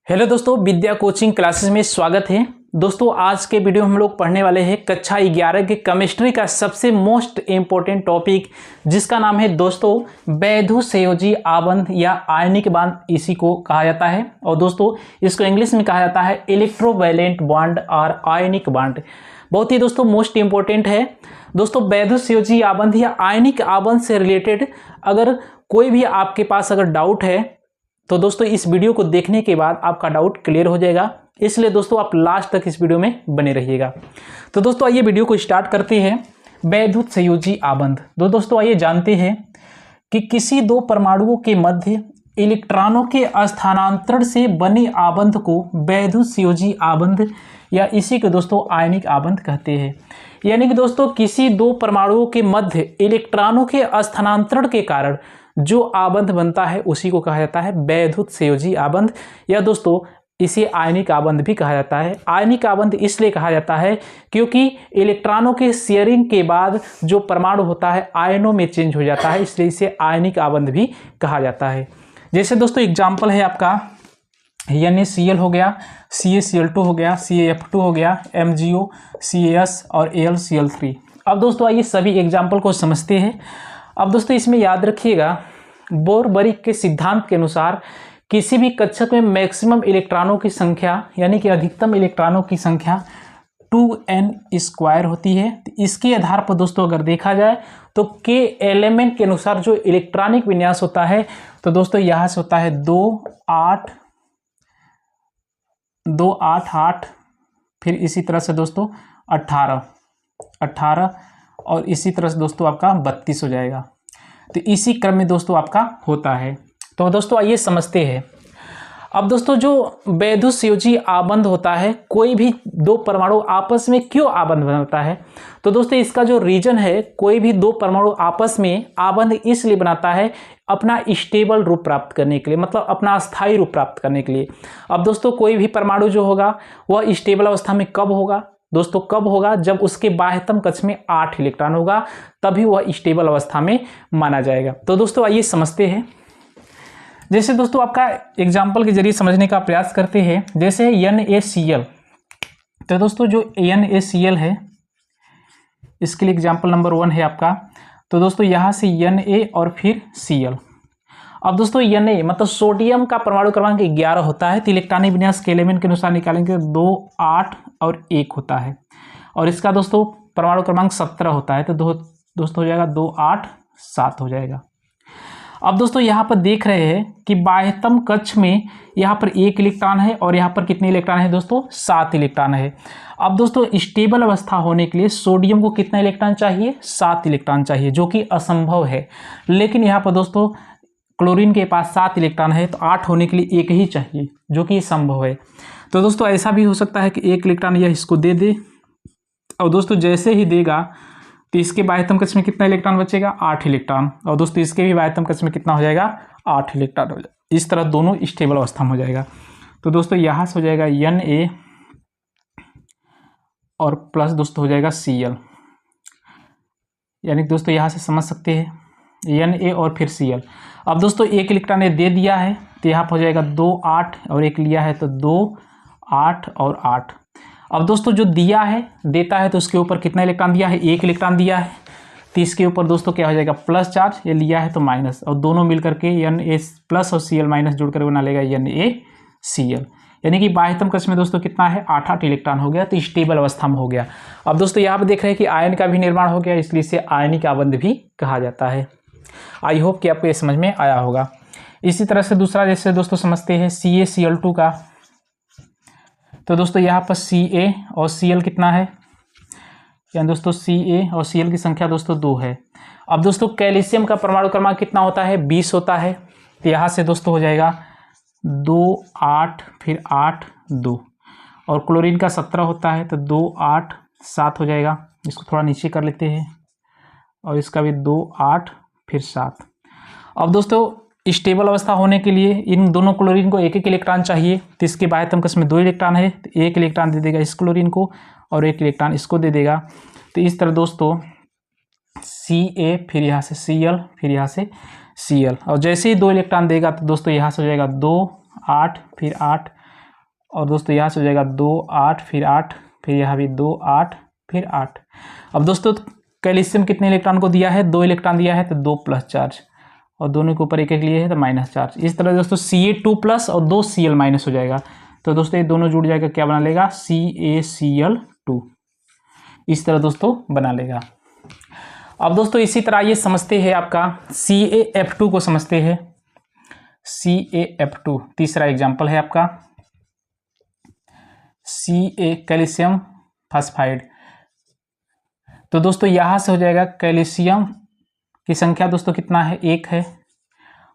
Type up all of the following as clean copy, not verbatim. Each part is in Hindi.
हेलो दोस्तों, विद्या कोचिंग क्लासेस में स्वागत है। दोस्तों आज के वीडियो हम लोग पढ़ने वाले हैं कक्षा 11 के केमिस्ट्री का सबसे मोस्ट इम्पोर्टेंट टॉपिक, जिसका नाम है दोस्तों वैधु संयोजी आबंध या आयनिक बांध, इसी को कहा जाता है। और दोस्तों इसको इंग्लिश में कहा जाता है इलेक्ट्रोवैलेंट बॉन्ड और आयनिक बॉन्ड। बहुत ही दोस्तों मोस्ट इम्पोर्टेंट है। दोस्तों वैधु संयोजी आबंध या आयनिक आबंध से रिलेटेड अगर कोई भी आपके पास अगर डाउट है तो दोस्तों इस वीडियो को देखने के बाद आपका डाउट क्लियर हो जाएगा, इसलिए दोस्तों आप लास्ट तक इस वीडियो में बने रहिएगा। तो दोस्तों आइए वीडियो को स्टार्ट करते हैं। वैधु संयोजी आबंध। दोस्तों आइए जानते हैं कि किसी दो परमाणुओं के मध्य इलेक्ट्रॉनों के स्थानांतरण से बने आबंध को वैधु संयोजी आबंध या इसी को दोस्तों आयनिक आबंध कहते हैं। यानी कि दोस्तों किसी दो परमाणुओं के मध्य इलेक्ट्रॉनों के स्थानांतरण के कारण जो आबंध बनता है उसी को कहा जाता है वैधु संयोजी आबंध, या दोस्तों इसे आयनिक आबंध भी कहा जाता है। आयनिक आबंध इसलिए कहा जाता है क्योंकि इलेक्ट्रॉनों के शेयरिंग के बाद जो परमाणु होता है आयनों में चेंज हो जाता है, इसलिए इसे आयनिक आबंध भी कहा जाता है। जैसे दोस्तों एग्जाम्पल है आपका NaCl हो गया, CaCl2 हो गया, CaF2 हो गया, MgO, CaS और AlCl3। अब दोस्तों आइए सभी एग्जाम्पल को समझते हैं। अब दोस्तों इसमें याद रखिएगा बोर-बरीक के सिद्धांत के अनुसार किसी भी कक्षक में मैक्सिमम इलेक्ट्रॉनों की संख्या यानी कि अधिकतम इलेक्ट्रॉनों की संख्या 2n² होती है। तो इसके आधार पर दोस्तों अगर देखा जाए तो के एलिमेंट के अनुसार जो इलेक्ट्रॉनिक विन्यास होता है तो दोस्तों यहाँ से होता है 2 8 2 8 8, फिर इसी तरह से दोस्तों 18 और इसी तरह से दोस्तों आपका 32 हो जाएगा। तो इसी क्रम में दोस्तों आपका होता है। तो दोस्तों आइए समझते हैं। अब दोस्तों जो वैधु संयोजी आबंध होता है, कोई भी दो परमाणु आपस में क्यों आबंध बनाता है, तो दोस्तों इसका जो रीजन है, कोई भी दो परमाणु आपस में आबंध इसलिए बनाता है अपना स्टेबल रूप प्राप्त करने के लिए, मतलब अपना अस्थायी रूप प्राप्त करने के लिए। अब दोस्तों कोई भी परमाणु जो होगा वह स्टेबल अवस्था में कब होगा दोस्तों, कब होगा जब उसके बाह्यतम कक्ष में 8 इलेक्ट्रॉन होगा, तभी वह स्टेबल अवस्था में माना जाएगा। तो दोस्तों आइए समझते हैं। जैसे दोस्तों आपका एग्जाम्पल के जरिए समझने का प्रयास करते हैं। जैसे NaCl, तो दोस्तों जो NaCl है इसके लिए एग्जाम्पल नंबर 1 है आपका। तो दोस्तों यहाँ से Na और फिर Cl। अब दोस्तों Na मतलब सोडियम का परमाणु क्रमांक 11 होता है, तो इलेक्ट्रॉनिक विन्यास के एलिमेंट के अनुसार निकालेंगे 2 8 और 1 होता है। और इसका दोस्तों परमाणु क्रमांक 17 होता है, तो दोस्तों हो जाएगा 2 8 7 हो जाएगा। अब दोस्तों यहाँ पर देख रहे हैं कि बाह्यतम कक्ष में यहाँ पर 1 इलेक्ट्रॉन है और यहाँ पर कितने इलेक्ट्रॉन है दोस्तों, 7 इलेक्ट्रॉन है। अब दोस्तों स्टेबल अवस्था होने के लिए सोडियम को कितना इलेक्ट्रॉन चाहिए, 7 इलेक्ट्रॉन चाहिए, जो कि असंभव है। लेकिन यहाँ पर दोस्तों क्लोरीन के पास 7 इलेक्ट्रॉन है, तो 8 होने के लिए 1 ही चाहिए, जो कि संभव है। तो दोस्तों ऐसा भी हो सकता है कि 1 इलेक्ट्रॉन यह इसको दे दे, और दोस्तों जैसे ही देगा तो इसके बाह्यतम कक्ष में कितना इलेक्ट्रॉन बचेगा, 8 इलेक्ट्रॉन, और दोस्तों इसके भी बाह्यतम कक्ष में कितना हो जाएगा, 8 इलेक्ट्रॉन हो जाएगा। इस तरह दोनों स्टेबल अवस्था में हो जाएगा। तो दोस्तों यहाँ से हो जाएगा Na और प्लस दोस्तों हो जाएगा Cl, यानी दोस्तों यहाँ से समझ सकते हैं Na और फिर Cl। अब दोस्तों 1 इलेक्ट्रॉन ये दे दिया है, तो यहाँ पर हो जाएगा 2 8 और 1 लिया है तो 2 8 और 8। अब दोस्तों जो दिया है देता है तो उसके ऊपर कितना इलेक्ट्रॉन दिया है, 1 इलेक्ट्रॉन दिया है, तो इसके ऊपर दोस्तों क्या हो जाएगा, प्लस चार्ज, ये लिया है तो माइनस, और दोनों मिलकर के Na प्लस और Cl माइनस जुड़कर बना लेगा NaCl। यानी कि बाह्यतम कक्ष में दोस्तों कितना है, 8 8 इलेक्ट्रॉन हो गया, तो स्टेबल अवस्था में हो गया। अब दोस्तों यहाँ पर देख रहे हैं कि आयन का भी निर्माण हो गया, इसलिए इसे आयनिक आबंध भी कहा जाता है। आई होप कि आपको ये समझ में आया होगा। इसी तरह से दूसरा जैसे दोस्तों समझते हैं CaCl2 का। तो दोस्तों यहाँ पर Ca और Cl कितना है, यानी दोस्तों Ca और Cl की संख्या दोस्तों 2 है। अब दोस्तों कैल्शियम का परमाणु क्रमांक कितना होता है, 20 होता है, तो यहाँ से दोस्तों हो जाएगा 2 8 फिर 8 2, और क्लोरीन का 17 होता है, तो 2 8 7 हो जाएगा। इसको थोड़ा नीचे कर लेते हैं, और इसका भी 2 8 फिर 7। अब दोस्तों स्टेबल अवस्था होने के लिए इन दोनों क्लोरीन को 1 1 इलेक्ट्रॉन चाहिए, तो इसके बाह्यतम कक्ष में 2 इलेक्ट्रॉन है, तो 1 इलेक्ट्रॉन दे देगा इस क्लोरीन को और 1 इलेक्ट्रॉन इसको दे देगा। तो इस तरह दोस्तों Ca फिर यहाँ से Cl फिर यहाँ से Cl, और जैसे ही 2 इलेक्ट्रॉन देगा तो दोस्तों यहाँ से हो जाएगा 2 8 फिर 8 और दोस्तों यहाँ से हो जाएगा 2 8 फिर 8 फिर यहाँ भी 2 8 फिर 8। अब दोस्तों कैल्शियम कितने इलेक्ट्रॉन को दिया है, 2 इलेक्ट्रॉन दिया है तो 2 प्लस चार्ज, और दोनों के ऊपर एक एक लिए है तो माइनस चार्ज। इस तरह दोस्तों Ca2 प्लस और 2 Cl माइनस हो जाएगा, तो दोस्तों ये दोनों जुड़ जाएगा, क्या बना लेगा, CaCl2। इस तरह दोस्तों बना लेगा। अब दोस्तों इसी तरह ये समझते हैं आपका CaF2 को समझते हैं। CaF2 तीसरा एग्जाम्पल है आपका Ca कैल्शियम फास्फाइड। तो दोस्तों यहाँ से हो जाएगा कैल्शियम की संख्या दोस्तों कितना है, 1 है,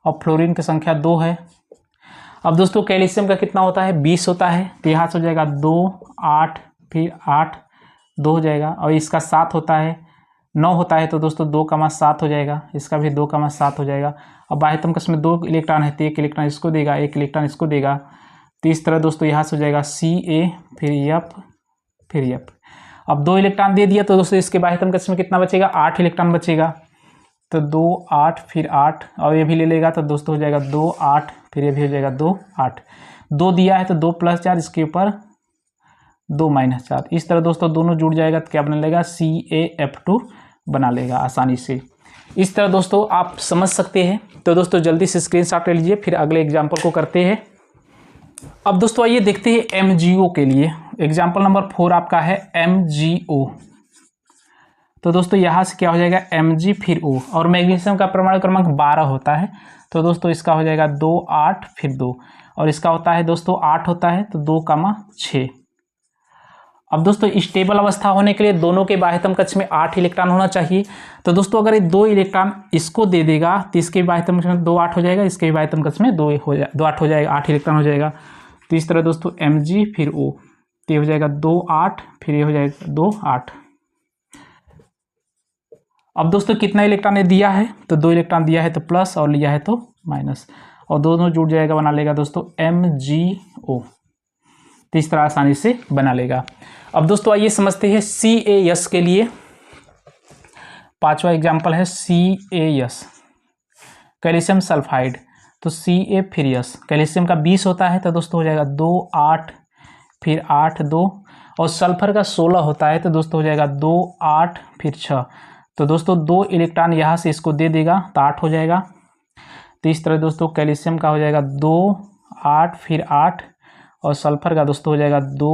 और फ्लोरीन की संख्या 2 है। अब दोस्तों कैल्शियम का कितना होता है, 20 होता है, तो यहाँ से हो जाएगा 2 8 फिर 8 2 हो जाएगा, और इसका 7 होता है, 9 होता है, तो दोस्तों 2,7 हो जाएगा, इसका भी 2,7 हो जाएगा। अब बाह्यतम कक्ष में 2 इलेक्ट्रॉन है तो 1 इलेक्ट्रॉन इसको देगा, 1 इलेक्ट्रॉन इसको देगा, तो इस तरह दोस्तों यहाँ से हो जाएगा Ca फिर F फिर F। अब 2 इलेक्ट्रॉन दे दिया तो दोस्तों इसके बाह्यतम कक्ष में कितना बचेगा, 8 इलेक्ट्रॉन बचेगा, तो 2 8 फिर 8, और ये भी ले लेगा तो दोस्तों हो जाएगा 2 8 फिर ये भी हो जाएगा 2 8। 2 दिया है तो 2 प्लस चार्ज, इसके ऊपर 2 माइनस चार्ज। इस तरह दोस्तों दोनों जुड़ जाएगा तो क्या बना लेगा, CaF2 बना लेगा आसानी से। इस तरह दोस्तों आप समझ सकते हैं। तो दोस्तों जल्दी से स्क्रीनशॉट ले लीजिए, फिर अगले एग्जाम्पल को करते हैं। अब दोस्तों आइए देखते हैं MgO के लिए। एग्जाम्पल नंबर 4 आपका है MgO। तो दोस्तों यहाँ से क्या हो जाएगा, Mg फिर O, और मैग्नीशियम का परमाणु क्रमांक 12 होता है, तो दोस्तों इसका हो जाएगा 2 8 फिर 2, और इसका होता है दोस्तों 8 होता है, तो 2,6। अब दोस्तों स्टेबल अवस्था होने के लिए दोनों के बाह्यतम कक्ष में 8 इलेक्ट्रॉन होना चाहिए। तो दोस्तों अगर ये 2 इलेक्ट्रॉन इसको दे देगा तो इसके बाह्यतम कक्ष में 2 8 हो जाएगा, इसके भी बाह्यतम कक्ष में 2 8 हो जाएगा, 8 इलेक्ट्रॉन हो जाएगा। तो इस तरह दोस्तों Mg फिर O, तो ये हो जाएगा 2 8 फिर ये हो जाएगा 2 8। अब दोस्तों कितना इलेक्ट्रॉन ने दिया है, तो 2 इलेक्ट्रॉन दिया है तो प्लस, और लिया है तो माइनस, और दोनों जुड़ जाएगा, बना लेगा दोस्तों MgO। तो इस तरह आसानी से बना लेगा। अब दोस्तों आइए समझते हैं CaS के लिए। 5वां एग्जाम्पल है CaS कैल्शियम सल्फाइड। तो Ca फिर S, कैल्शियम का 20 होता है, तो दोस्तों हो जाएगा 2 8 फिर 8 2, और सल्फर का 16 होता है, तो दोस्तों हो जाएगा 2 8 फिर 6। तो दोस्तों 2 इलेक्ट्रॉन यहाँ से इसको दे देगा तो 8 हो जाएगा। तो इस तरह दोस्तों कैल्शियम का हो जाएगा 2 8 फिर 8, और सल्फर का दोस्तों हो जाएगा 2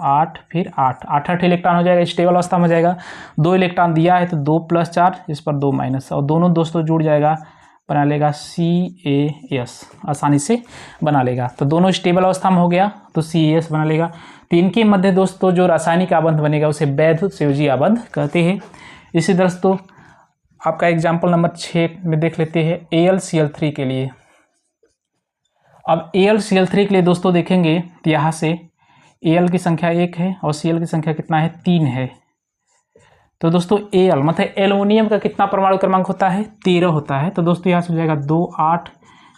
8 फिर 8, 8 इलेक्ट्रॉन हो जाएगा, स्टेबल अवस्था में हो जाएगा। 2 इलेक्ट्रॉन दिया है तो 2 प्लस चार्ज, इस पर 2 माइनस, और दोनों दोस्तों जुड़ जाएगा, बना लेगा CaS, आसानी से बना लेगा। तो दोनों स्टेबल अवस्था में हो गया तो CaS बना लेगा। तो इनके मध्य दोस्तों जो रासायनिक आबंध बनेगा उसे वैद्युत संयोजी आबंध कहते हैं। इसी दोस्तों आपका एग्जाम्पल नंबर 6 में देख लेते हैं AlCl3 के लिए। अब AlCl3 के लिए दोस्तों देखेंगे तो यहाँ से Al की संख्या 1 है और Cl की संख्या कितना है, 3 है। तो दोस्तों Al मतलब एल्युमिनियम का कितना परमाणु क्रमांक होता है, 13 होता है। तो दोस्तों यहाँ से हो जाएगा 2 8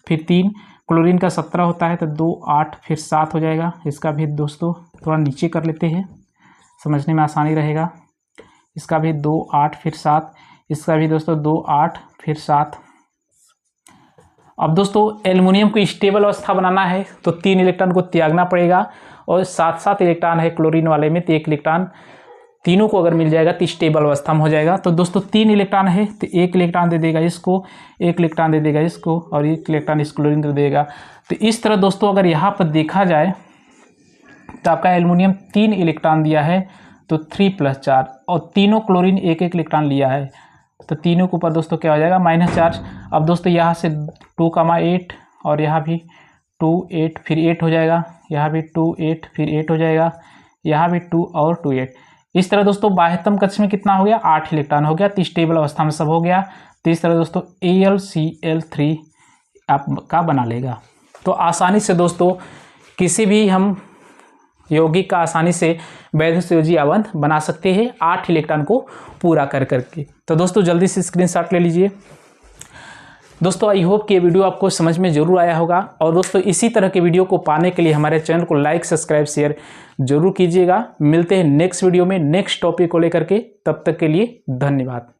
फिर 3। क्लोरीन का 17 होता है, तो 2 8 फिर 7 हो जाएगा। इसका भी दोस्तों थोड़ा नीचे कर लेते हैं, समझने में आसानी रहेगा। इसका भी 2 8 फिर 7, इसका भी दोस्तों 2 8 फिर 7। अब दोस्तों एल्युमिनियम को स्टेबल अवस्था बनाना है तो 3 इलेक्ट्रॉन को त्यागना पड़ेगा, और 7 इलेक्ट्रॉन है क्लोरीन वाले में, तो 1 इलेक्ट्रॉन तीनों को अगर मिल जाएगा तो स्टेबल अवस्था में हो जाएगा। तो दोस्तों 3 इलेक्ट्रॉन है तो 1 इलेक्ट्रॉन दे देगा इसको, 1 इलेक्ट्रॉन दे देगा इसको, और 1 इलेक्ट्रॉन इस क्लोरीन को देगा। तो इस तरह दोस्तों अगर यहाँ पर देखा जाए तो आपका एल्युमिनियम 3 इलेक्ट्रॉन दिया है तो 3 प्लस चार्ज, और तीनों क्लोरीन 1 1 इलेक्ट्रॉन लिया है, तो तीनों के ऊपर दोस्तों क्या हो जाएगा, माइनस चार्ज। अब दोस्तों यहाँ से 2,8 और यहाँ भी 2 8 फिर 8 हो जाएगा, यहाँ भी 2 8 फिर 8 हो जाएगा, यहाँ भी 2 और 2 8। इस तरह दोस्तों बाह्यतम कक्ष में कितना हो गया, 8 इलेक्ट्रॉन हो गया, तो स्टेबल अवस्था में सब हो गया। तो इस तरह दोस्तों AlCl3 आपका बना लेगा। तो आसानी से दोस्तों किसी भी हम यौगिक का आसानी से वैद्युत संयोजी आबंध बना सकते हैं 8 इलेक्ट्रॉन को पूरा कर करके। तो दोस्तों जल्दी से स्क्रीनशॉट ले लीजिए। दोस्तों आई होप कि ये वीडियो आपको समझ में जरूर आया होगा, और दोस्तों इसी तरह के वीडियो को पाने के लिए हमारे चैनल को लाइक सब्सक्राइब शेयर जरूर कीजिएगा। मिलते हैं नेक्स्ट वीडियो में नेक्स्ट टॉपिक को लेकर के, तब तक के लिए धन्यवाद।